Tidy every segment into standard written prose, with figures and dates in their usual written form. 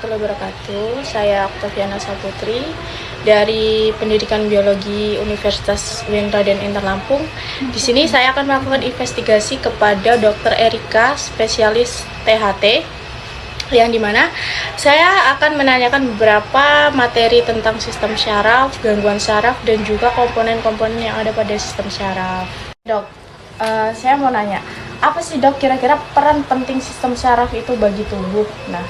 warahmatullahi wabarakatuh. Saya Oktaviana Saputri dari Pendidikan Biologi Universitas UIN Raden Intan Lampung. Di sini saya akan melakukan investigasi kepada Dr. Erika, spesialis THT, yang dimana saya akan menanyakan beberapa materi tentang sistem syaraf, gangguan syaraf, dan juga komponen-komponen yang ada pada sistem syaraf. Dok, saya mau nanya, apa sih dok kira-kira peran penting sistem syaraf itu bagi tubuh? Nah,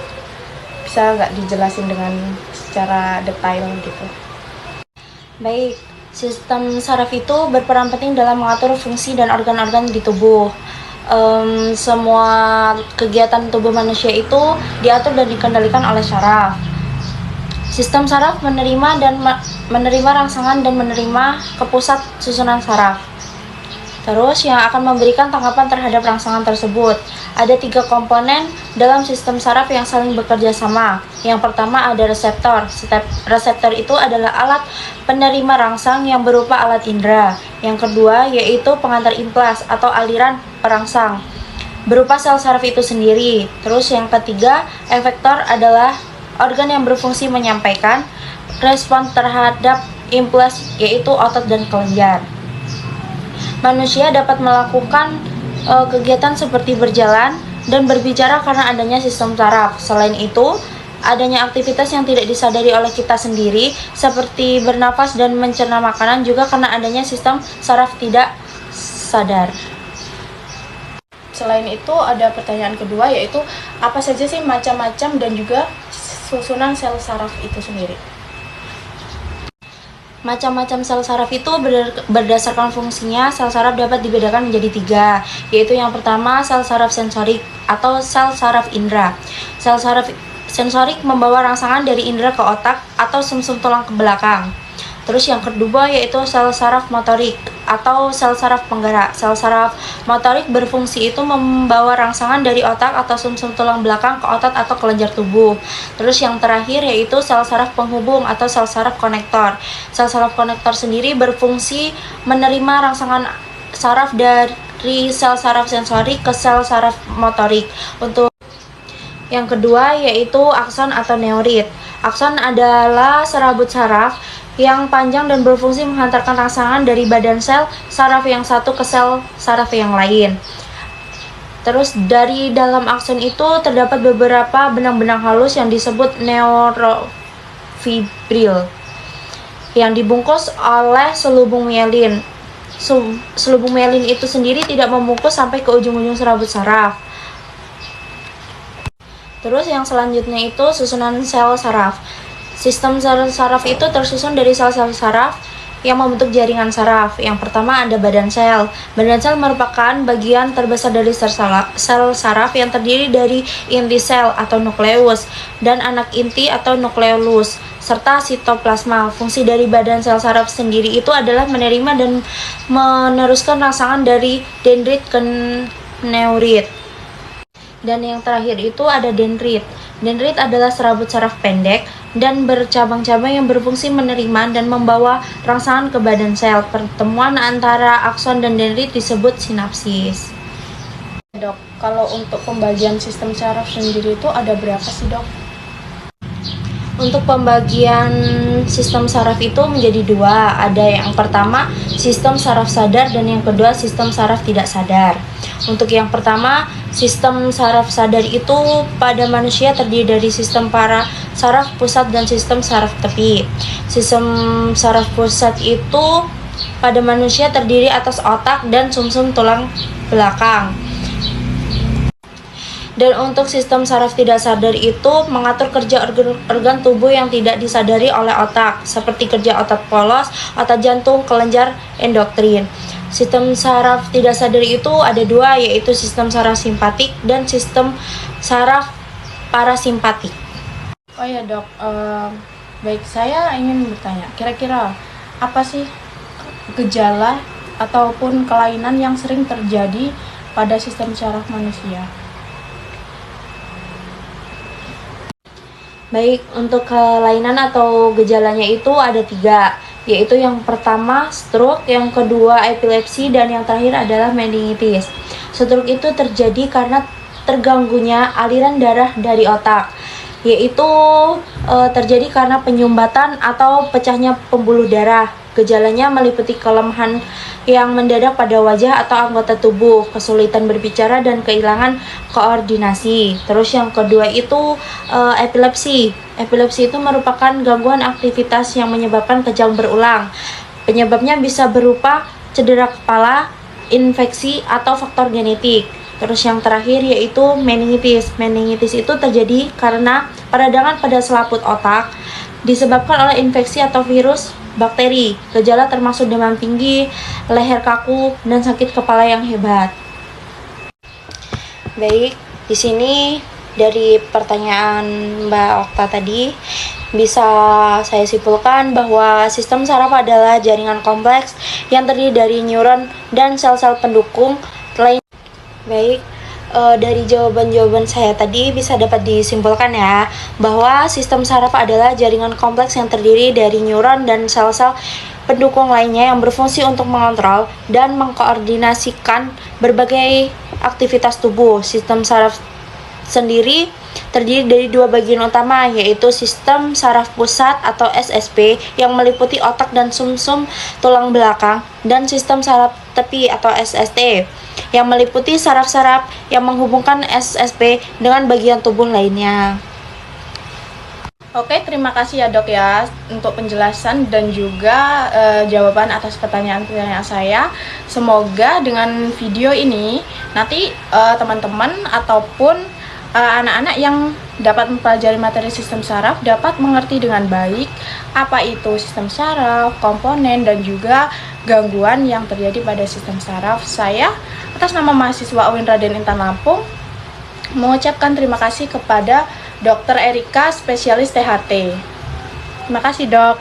bisa nggak dijelasin dengan secara detail gitu? Baik, sistem saraf itu berperan penting dalam mengatur fungsi dan organ-organ di tubuh. Semua kegiatan tubuh manusia itu diatur dan dikendalikan oleh saraf. Sistem saraf menerima rangsangan dan menerima ke pusat susunan saraf. Terus yang akan memberikan tanggapan terhadap rangsangan tersebut. Ada 3 komponen dalam sistem saraf yang saling bekerja sama. Yang pertama ada reseptor. Reseptor itu adalah alat penerima rangsang yang berupa alat indera. Yang kedua yaitu pengantar impuls atau aliran perangsang berupa sel saraf itu sendiri. Terus yang ketiga, efektor adalah organ yang berfungsi menyampaikan respon terhadap impuls yaitu otot dan kelenjar. Manusia dapat melakukan kegiatan seperti berjalan dan berbicara karena adanya sistem saraf. Selain itu, adanya aktivitas yang tidak disadari oleh kita sendiri seperti bernafas dan mencerna makanan juga karena adanya sistem saraf tidak sadar. Selain itu ada pertanyaan kedua, yaitu apa saja sih macam-macam dan juga susunan sel saraf itu sendiri? Macam-macam sel saraf itu berdasarkan fungsinya. Sel saraf dapat dibedakan menjadi 3, yaitu yang pertama sel saraf sensorik atau sel saraf indera. Sel saraf sensorik membawa rangsangan dari indera ke otak atau sumsum tulang ke belakang. Terus yang kedua yaitu sel saraf motorik atau sel saraf penggerak. Sel saraf motorik berfungsi itu membawa rangsangan dari otak atau sumsum tulang belakang ke otot atau kelenjar tubuh. Terus yang terakhir yaitu sel saraf penghubung atau sel saraf konektor. Sel saraf konektor sendiri berfungsi menerima rangsangan saraf dari sel saraf sensorik ke sel saraf motorik. Untuk yang kedua yaitu akson atau neurit. Akson adalah serabut saraf yang panjang dan berfungsi menghantarkan rangsangan dari badan sel saraf yang satu ke sel saraf yang lain. Terus dari dalam akson itu terdapat beberapa benang-benang halus yang disebut neurofibril yang dibungkus oleh selubung mielin. Selubung mielin itu sendiri tidak membungkus sampai ke ujung-ujung serabut saraf. Terus yang selanjutnya itu susunan sel saraf. Sistem sel saraf itu tersusun dari sel-sel saraf yang membentuk jaringan saraf. Yang pertama ada badan sel. Badan sel merupakan bagian terbesar dari sel saraf yang terdiri dari inti sel atau nukleus dan anak inti atau nukleolus serta sitoplasma. Fungsi dari badan sel saraf sendiri itu adalah menerima dan meneruskan rangsangan dari dendrit ke neurit. Dan yang terakhir itu ada dendrit. Dendrit adalah serabut saraf pendek dan bercabang-cabang yang berfungsi menerima dan membawa rangsangan ke badan sel. Pertemuan antara akson dan dendrit disebut sinapsis. Dok, kalau untuk pembagian sistem saraf sendiri itu ada berapa sih dok? Untuk pembagian sistem saraf itu menjadi 2. Ada yang pertama sistem saraf sadar dan yang kedua sistem saraf tidak sadar. Untuk yang pertama, sistem saraf sadar itu pada manusia terdiri dari sistem para saraf pusat dan sistem saraf tepi. Sistem saraf pusat itu pada manusia terdiri atas otak dan sumsum tulang belakang. Dan untuk sistem saraf tidak sadar itu mengatur kerja organ tubuh yang tidak disadari oleh otak, seperti kerja otot polos, otot jantung, kelenjar, endokrin. Sistem saraf tidak sadar itu ada 2, yaitu sistem saraf simpatik dan sistem saraf parasimpatik. Oh ya dok, baik, saya ingin bertanya, kira-kira apa sih gejala ataupun kelainan yang sering terjadi pada sistem saraf manusia? Baik, untuk kelainan atau gejalanya itu ada 3, yaitu yang pertama stroke, yang kedua epilepsi, dan yang terakhir adalah meningitis. Stroke itu terjadi karena terganggunya aliran darah dari otak. yaitu terjadi karena penyumbatan atau pecahnya pembuluh darah. Gejalanya meliputi kelemahan yang mendadak pada wajah atau anggota tubuh, kesulitan berbicara, dan kehilangan koordinasi. Terus yang kedua itu epilepsi. Epilepsi itu merupakan gangguan aktivitas yang menyebabkan kejang berulang. Penyebabnya bisa berupa cedera kepala, infeksi, atau faktor genetik. Terus yang terakhir yaitu meningitis. Meningitis itu terjadi karena peradangan pada selaput otak disebabkan oleh infeksi atau virus bakteri. Gejala termasuk demam tinggi, leher kaku, dan sakit kepala yang hebat. Baik, di sini dari pertanyaan Mbak Okta tadi bisa saya simpulkan bahwa sistem saraf adalah jaringan kompleks yang terdiri dari neuron dan sel-sel pendukung lain. Baik, dari jawaban-jawaban saya tadi bisa dapat disimpulkan ya bahwa sistem saraf adalah jaringan kompleks yang terdiri dari neuron dan sel-sel pendukung lainnya yang berfungsi untuk mengontrol dan mengkoordinasikan berbagai aktivitas tubuh. Sistem saraf sendiri terdiri dari dua bagian utama, yaitu sistem saraf pusat atau SSP yang meliputi otak dan sumsum tulang belakang, dan sistem saraf tepi atau SST yang meliputi saraf-saraf yang menghubungkan SSP dengan bagian tubuh lainnya. Oke, terima kasih ya dok ya untuk penjelasan dan juga jawaban atas pertanyaan-pertanyaan saya. Semoga dengan video ini nanti teman-teman ataupun anak-anak yang dapat mempelajari materi sistem saraf dapat mengerti dengan baik apa itu sistem saraf, komponen, dan juga gangguan yang terjadi pada sistem saraf. Saya atas nama mahasiswa UIN Raden Intan Lampung mengucapkan terima kasih kepada Dr. Erika, spesialis THT. Terima kasih dok.